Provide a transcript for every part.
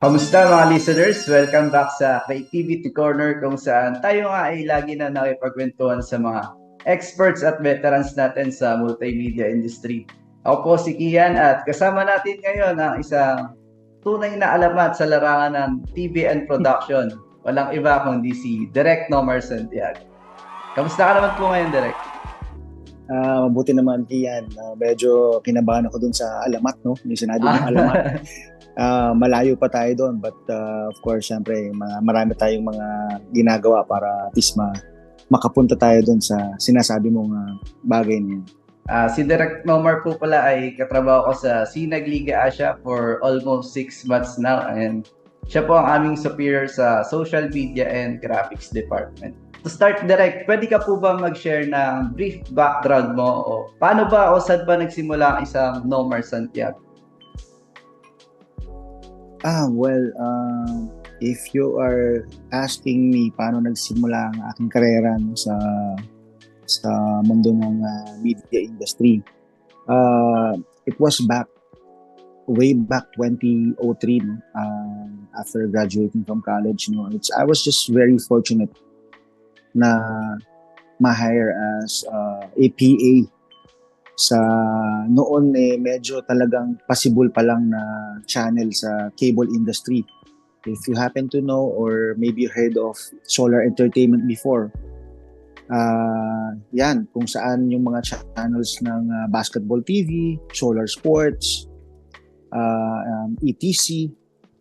Kamusta mga listeners? Welcome back sa Creativity Corner kung saan tayo nga ay lagi na nakipagkwentuhan sa mga experts at veterans natin sa multimedia industry. Ako po si Kian at kasama natin ngayon ang isang tunay na alamat sa larangan ng TV and production. Walang iba kundi si Direk Nomar Santiago. Kamusta ka naman po ngayon, Direk? Mabuti naman, Kian. Medyo kinabahan ako dun sa alamat, no? Yung sinabi mong alamat. Malayo pa tayo doon, but of course, syempre, marami tayong mga ginagawa para at least makapunta tayo doon sa sinasabi mong bagay niya. Si Direk Nomar po pala ay katrabaho ko sa Sinag Liga Asia for almost 6 months now, and siya po ang aming superior sa social media and graphics department. To start, Direk, pwede ka po ba mag-share ng brief background mo o paano ba o saan ba nagsimula ang isang Nomar Santiago? If you are asking me paano nagsimula ang aking karera sa mundo ng media industry, it was way back 2003, no? After graduating from college. No? I was just very fortunate na ma-hire as a PA sa noon medyo talagang possible pa lang na channel sa cable industry. If you happen to know or maybe you heard of Solar Entertainment before, yan, kung saan yung mga channels ng Basketball TV, Solar Sports, ETC,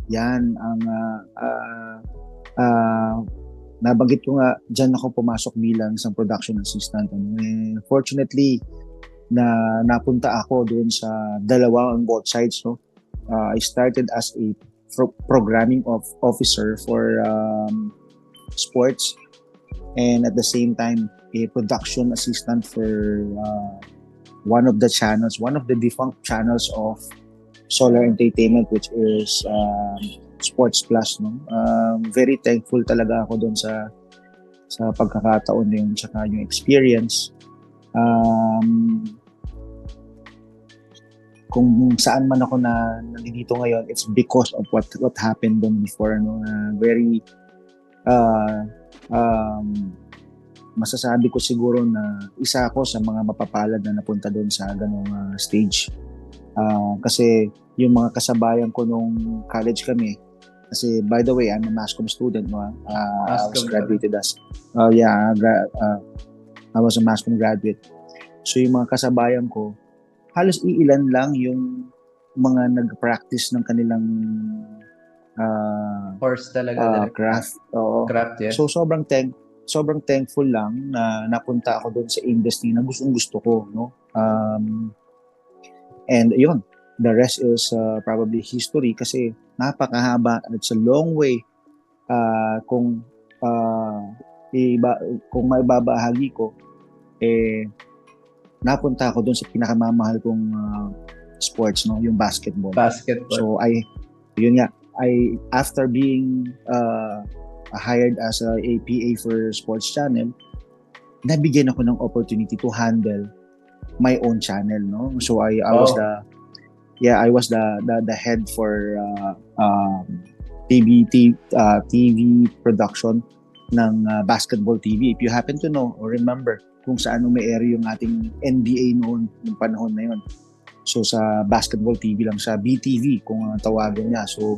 yan ang nabanggit ko nga, dyan ako pumasok bilang isang production assistant. Fortunately, napunta ako doon sa dalawa on both sides. No? I started as a programming officer for sports, and at the same time, a production assistant for one of the defunct channels of Solar Entertainment, which is Sports Plus. No? Very thankful talaga ako doon sa pagkakataon na yun, tsaka yung experience. Kung saan man ako nandito ngayon, it's because of what happened doon before. No? Very masasabi ko siguro na isa ako sa mga mapapalad na napunta doon sa ganong stage. Kasi yung mga kasabayan ko nung college kami, kasi by the way, I'm a mass comm student. No? I was graduated as I was a mass comm graduate. So yung mga kasabayan ko, halos iilan lang yung mga nag-practice ng kanilang course talaga, craft. Craft, yeah. So sobrang thankful lang na napunta ako doon sa industry na gustong-gusto ko, no? And yun, the rest is probably history kasi napakahaba. It's a long way. Kung maibabahagi ko, napunta ako doon sa pinakamamahal kong sports, no, yung basketball. So after being hired as a PA for sports channel, nabigyan ako ng opportunity to handle my own channel, no. So I was the head for TV production ng Basketball TV. If you happen to know or remember kung saan may-area yung ating NBA noon yung panahon na yun. So sa Basketball TV lang, sa BTV kung tawagin niya. So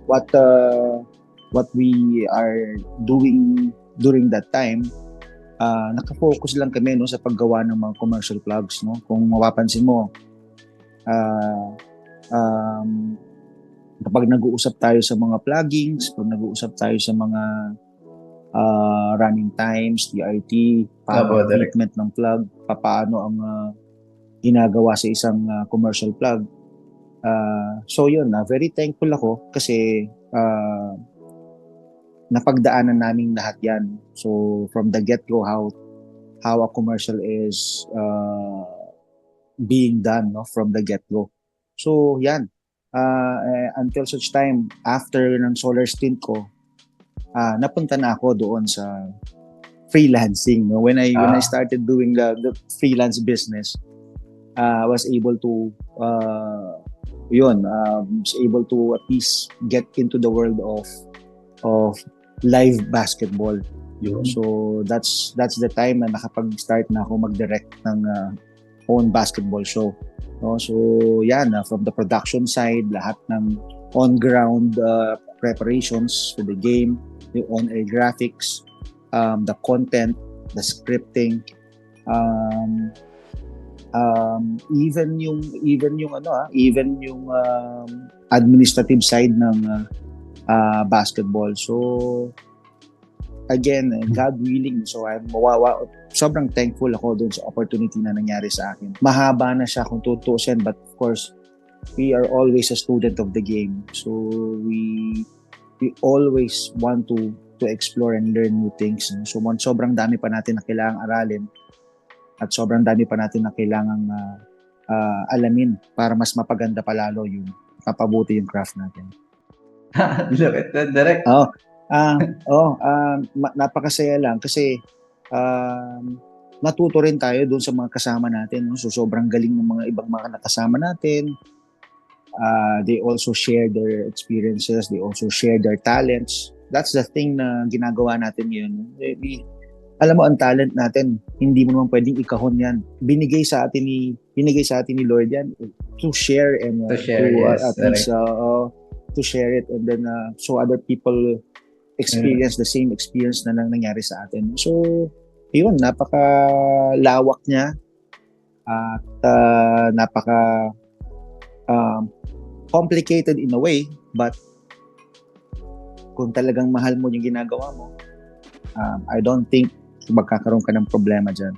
what we are doing during that time, nakafocus lang kami, no, sa paggawa ng mga commercial plugs, no. Kung mapapansin mo, kapag nag-uusap tayo sa mga pluggings, pag nag-uusap tayo sa mga running times, TRT, power treatment ng plug, paano ang ginagawa sa isang commercial plug. So yun, very thankful ako kasi napagdaanan namin lahat yan. So from the get-go, how a commercial is being done, no, from the get-go. So yan, until such time, after ng solar stint ko, napunta na ako doon sa freelancing. No? When I started doing the freelance business, I was able to yun, was able to at least get into the world of live basketball. Yun. So that's the time na nakapag-start na ako mag-direct ng own basketball show. No? So yan, from the production side, lahat ng on-ground preparations for the game, the on-air graphics, the content, the scripting, even yung administrative side ng basketball. So again, God willing, so sobrang thankful ako doon sa opportunity na nangyari sa akin. Mahaba na siya kung tutuusin, but of course we are always a student of the game. So we always want to explore and learn new things. So sobrang dami pa natin na kailangang aralin at sobrang dami pa natin na kailangang alamin para mas mapaganda pa lalo yung mapabuti yung craft natin. Look at that, direct. Napakasaya lang kasi natuto rin tayo doon sa mga kasama natin. No? So sobrang galing ng mga ibang mga nakasama natin. They also share their experiences. They also share their talents. That's the thing na ginagawa natin yun. Alam mo, ang talent natin, hindi mo naman pwedeng ikahon yan. Binigay sa atin ni Lord yan to share and to share it, and then so other people experience the same experience na lang nangyari sa atin. So, yun, napakalawak niya at napaka complicated in a way, but kung talagang mahal mo yung ginagawa mo, I don't think magkakaroon ka ng problema dyan.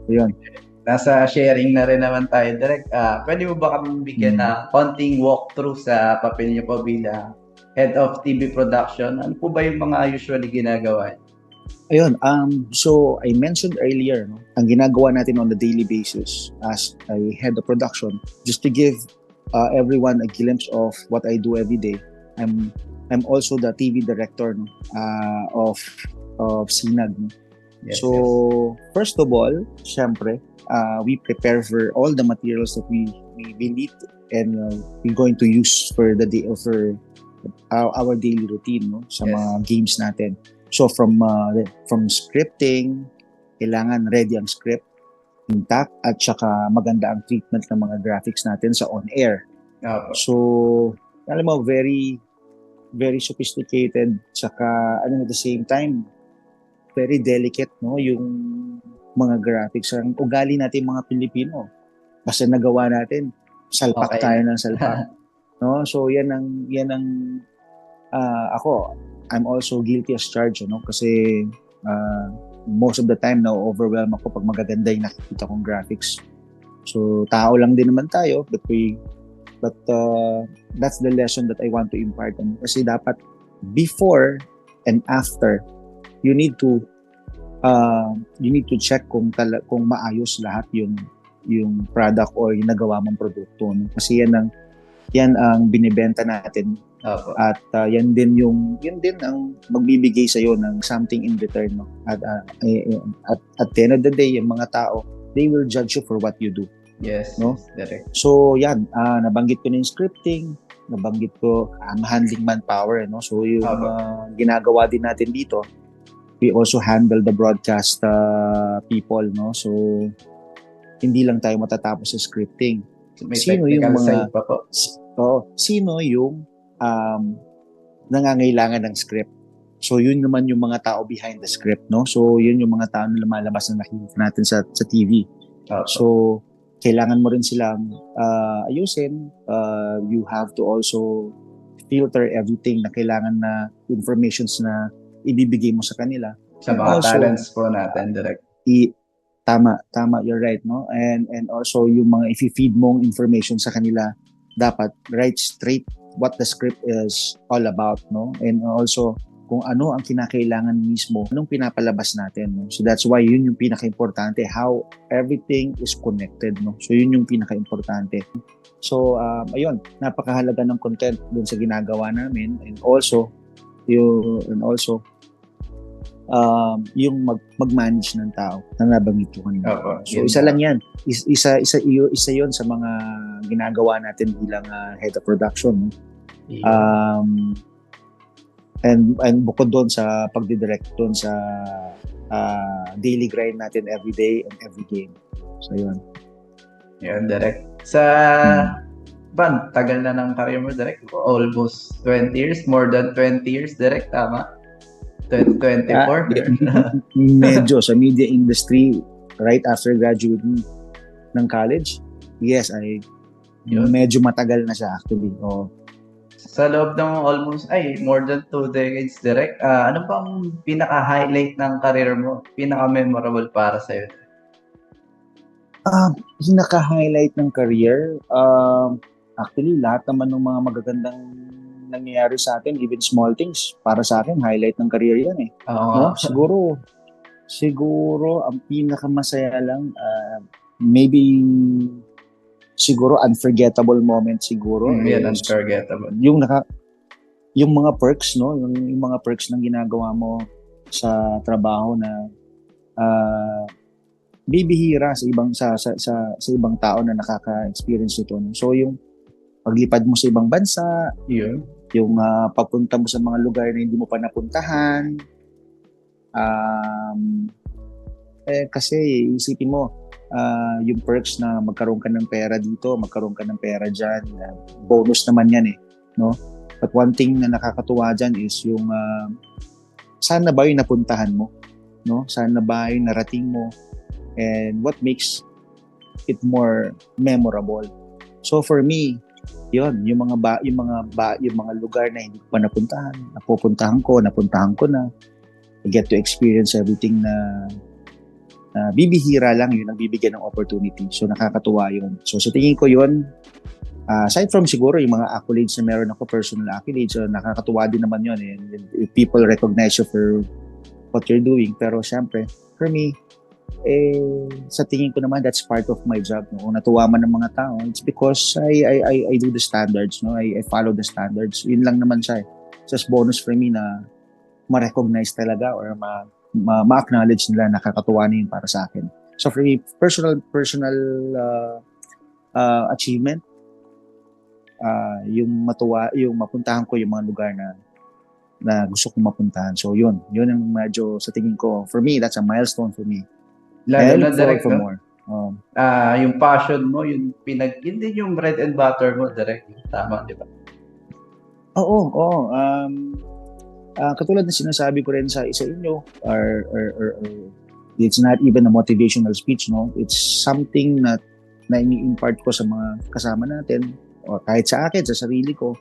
So, yun. Nasa sharing na rin naman tayo, direct. Pwede mo ba kami bigyan na konting walkthrough sa papel niyo po bilang Head of TV Production? Ano po ba yung mga usually ginagawa? Ayun, so I mentioned earlier, no, ang ginagawa natin on a daily basis as a head of production, just to give everyone a glimpse of what I do every day. I'm also the TV director, no, of Sinag. No? Yes, so first of all, syempre, we prepare for all the materials that we need and we're going to use for the day, for our daily routine, no, sa mga games natin. So from scripting, kailangan ready ang script, intact, at saka maganda ang treatment ng mga graphics natin sa on-air. So, alam mo, very, very sophisticated, saka at the same time, very delicate, no, yung mga graphics. Ang ugali natin mga Pilipino, basta nagawa natin, salpak tayo ng salpak. No? So, yan ang ako, I'm also guilty as charged, no? Kasi most of the time na-overwhelm ako pag magaganda yung nakikita kong graphics. So tao lang din naman tayo, but that's the lesson that I want to impart. Kasi dapat before and after, you need to check kung maayos lahat yung product or yung nagawa mong produkto, no? Kasi yan ang binibenta natin. At yan din ang magbibigay sa iyo ng something in return, no? At the end of the day, yung mga tao, they will judge you for what you do. Yes, no? Direct. So yan, nabanggit ko na yung scripting, nabanggit ko handling manpower, no? So yung ginagawa din natin dito, we also handle the broadcast people, no? So hindi lang tayo matatapos sa scripting. Sino yung nangangailangan ng script? So yun naman yung mga tao behind the script, no? So yun yung mga tao na lumalabas na nakikita natin sa TV. So kailangan mo rin silang ayusin. You have to also filter everything na kailangan na informations na ibibigay mo sa kanila. Sa mga also, talents po natin, direct. Tama, you're right, no? And also yung mga if-feed mong information sa kanila, dapat right straight what the script is all about, no? And also kung ano ang kinakailangan mismo, anong pinapalabas natin, no? So that's why yun yung pinaka-importante, how everything is connected, no? So yun yung pinaka-importante. So ayun, napakahalaga ng content dun sa ginagawa namin, and also yung mag-manage ng tao na nabanggit ko kanina. Opo, So yun isa na. lang yan. Isa yon sa mga ginagawa natin bilang head of production. Yun. And bukod doon sa pagdidirect doon sa daily grind natin every day and every game. So yun. Yun, direct. Sa Ban, tagal na ng career mo, direct. Almost 20 years, more than 20 years, direct, tama? 2024? Medyo sa media industry right after graduating ng college. Yes, Yun. medyo matagal na siya actually. Sa loob ng more than 2 decades, direct, ano bang pinaka-highlight ng career mo? Pinaka-memorable para sa'yo? Pinaka-highlight ng career, actually lahat naman ng mga magagandang nangyayari sa atin, even small things, para sa akin, highlight ng career yan eh. Oo. No? Siguro, ang pinakamasaya lang, maybe, siguro, unforgettable moment siguro. Yan, unforgettable. Yung mga perks, no? Yung mga perks ng ginagawa mo sa trabaho na bibihira sa ibang tao na nakaka-experience nito. No? So, yung paglipad mo sa ibang bansa, yun. Yung pagpunta mo sa mga lugar na hindi mo pa napuntahan. Kasi isipin mo, yung perks na magkaroon ka ng pera dito, magkaroon ka ng pera dyan, bonus naman yan eh. No? But one thing na nakakatuwa dyan is yung saan na ba yung napuntahan mo? No? Saan na ba yung narating mo? And what makes it more memorable? So for me, yun, yung mga lugar na hindi ko pa napuntahan, napuntahan ko na. I get to experience everything na bibihira lang, yun ang bibigyan ng opportunity. So nakakatuwa yun. So sa tingin ko yun, aside from siguro yung mga accolades na meron ako, personal accolades, so nakakatuwa din naman yun. And people recognize you for what you're doing. Pero syempre, for me, sa tingin ko naman that's part of my job. No? Kung natuwa man ng mga tao, it's because I do the standards, no? I follow the standards. Yun lang naman siya. Just bonus for me na ma-recognize talaga or ma-acknowledge nila, nakakatuwa na yun para sa akin. So for me, personal achievement, yung mapuntahan ko yung mga lugar na gusto kong mapuntahan. So yun ang medyo sa tingin ko, for me, that's a milestone for me. Lalo na direct, for no? more. Yung passion mo, yun din yung bread and butter mo, direct. Tama, di ba? Oo. Katulad na sinasabi ko rin sa isa inyo, or it's not even a motivational speech, no? It's something na ini-impart ko sa mga kasama natin, o kahit sa akin, sa sarili ko.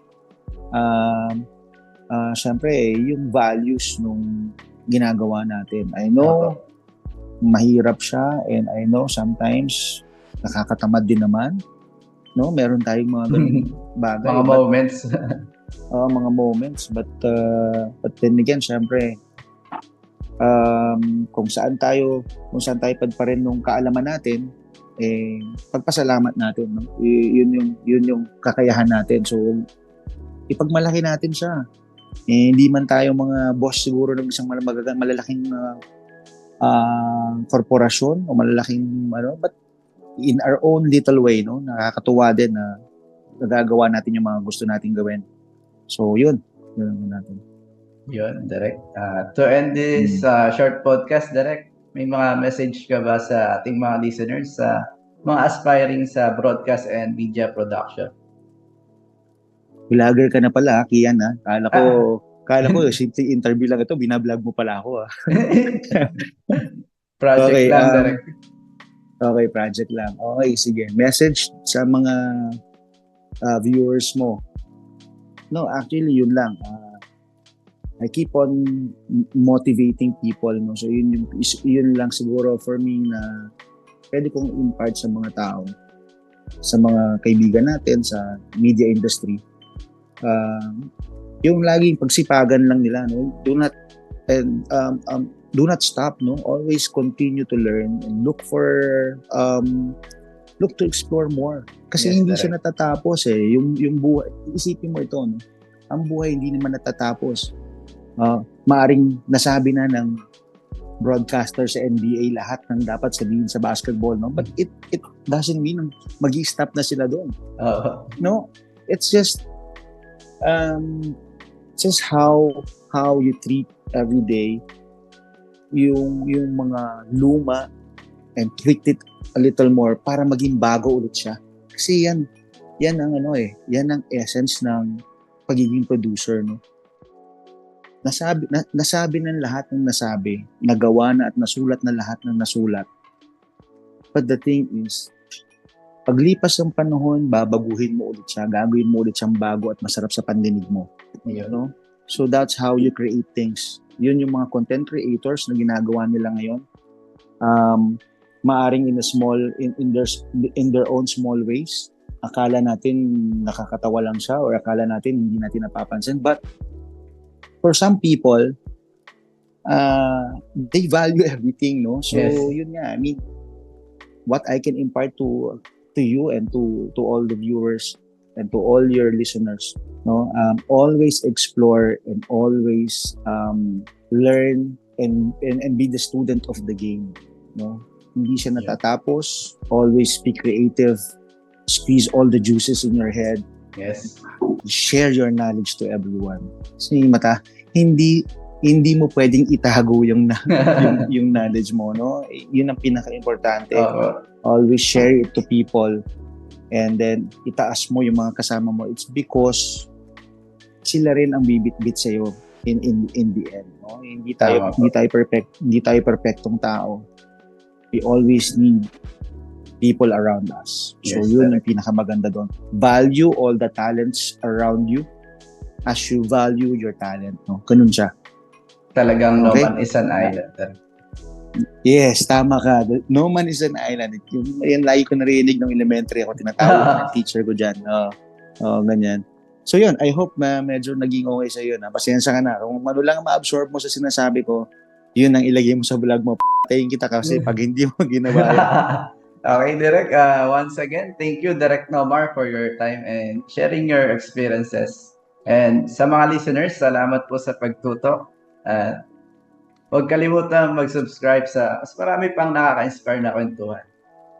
Syempre, yung values nung ginagawa natin. I know, mahirap siya, and I know sometimes nakakatamad din naman, no? Meron tayong mga ganung bagay, mga moments. Mga moments, but then again, syempre, kung saan tayo padparin nung kaalaman natin, pagpasalamat natin, no? Yun yung kakayahan natin. So ipagmalaki natin siya. Hindi man tayo mga boss siguro ng isang malalaking korporasyon o malalaking but in our own little way, no, nakakatuwa din na nagagawa natin yung mga gusto nating gawin. So yun natin. Yun, direct. To end this short podcast, direct, may mga message ka ba sa ating mga listeners, sa mga aspiring sa broadcast and media production? Vlogger ka na pala, Kian, ha? Kala ko simple interview lang ito, binablog mo pala ako, ha? Project okay, lang, direct. Okay, project lang. Okay, sige. Message sa mga viewers mo. No, actually, yun lang. I keep on motivating people, no? So yun lang siguro for me na pwede kong impart sa mga tao, sa mga kaibigan natin sa media industry. Yung laging pagsipagan lang nila, no? Do not stop, no? Always continue to learn and look to explore more. Kasi hindi siya natatapos eh. Yung buhay, isipin mo ito, no? Ang buhay hindi naman natatapos. Maaring nasabi na ng broadcaster sa NBA, lahat ng dapat sabihin sa basketball, no? But it doesn't mean mag-i-stop na sila doon. No, it's just how you treat every day yung mga luma and tweak it a little more para maging bago ulit siya. Kasi yan ang yan ang essence ng pagiging producer, no? Nasabi ng lahat ng nasabi, nagawa na at nasulat na lahat ng nasulat. But the thing is, paglipas ng panahon, babaguhin mo ulit siya, gagawin mo ulit siyang bago at masarap sa pandinig mo. You know? So that's how you create things. Yun yung mga content creators na ginagawa nila ngayon. Maaring in their own small ways. Akala natin nakakatawa lang siya or akala natin hindi natin napapansin. But for some people, they value everything, no? So yun nga, I mean, what I can impart to you and to all the viewers and to all your listeners, no? Always explore and always learn and be the student of the game, no? Hindi siya natatapos. Always be creative. Squeeze all the juices in your head. Yes. Share your knowledge to everyone. Kasi hindi mo pwedeng itago yung knowledge mo, no? Yun ang pinaka-importante. Always share it to people and then itaas mo yung mga kasama mo. It's because sila rin ang bibit-bit sa iyo in the end, no? Hindi tayo perfectong tao. We always need people around us. So yun yung pinakamaganda doon. Value all the talents around you as you value your talent, no? Ganun siya. Talagang no man is an island. Yes, tama ka. No man is an island. Yan lagi ko narinig ng elementary ako, tinatawag ng teacher ko dyan. Ganyan. So yun, I hope na medyo naging okay sa iyo na. Pasensya ka na. Kung ano lang ma-absorb mo sa sinasabi ko, yun ang ilagay mo sa vlog mo. Patayin kita kasi pag hindi mo ginawa yan. Okay, Direk. Once again, thank you, Direk Nomar, for your time and sharing your experiences. And sa mga listeners, salamat po sa pagtutok. Huwag kalimutan mag-subscribe sa mas marami pang nakaka-inspire na kwentuhan.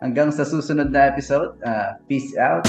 Hanggang sa susunod na episode, peace out.